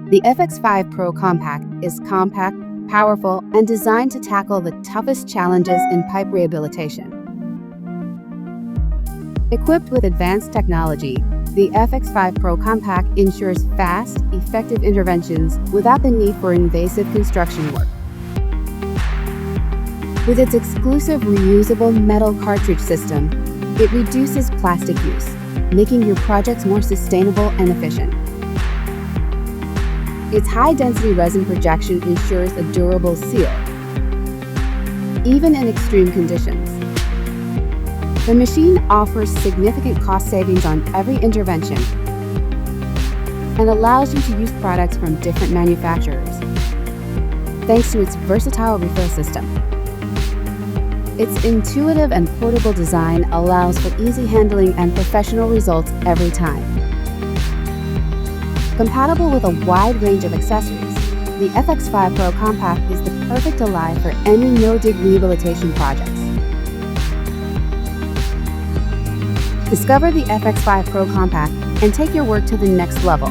The FX5PRO COMPAQ is compact, powerful, and designed to tackle the toughest challenges in pipe rehabilitation. Equipped with advanced technology, the FX5PRO COMPAQ ensures fast, effective interventions without the need for invasive construction work. With its exclusive reusable metal cartridge system, it reduces plastic use, making your projects more sustainable and efficient. Its high-density resin projection ensures a durable seal, even in extreme conditions. The machine offers significant cost savings on every intervention and allows you to use products from different manufacturers, thanks to its versatile refill system. Its intuitive and portable design allows for easy handling and professional results every time. Compatible with a wide range of accessories, the FX5PRO COMPAQ is the perfect ally for any no-dig rehabilitation projects. Discover the FX5PRO COMPAQ and take your work to the next level.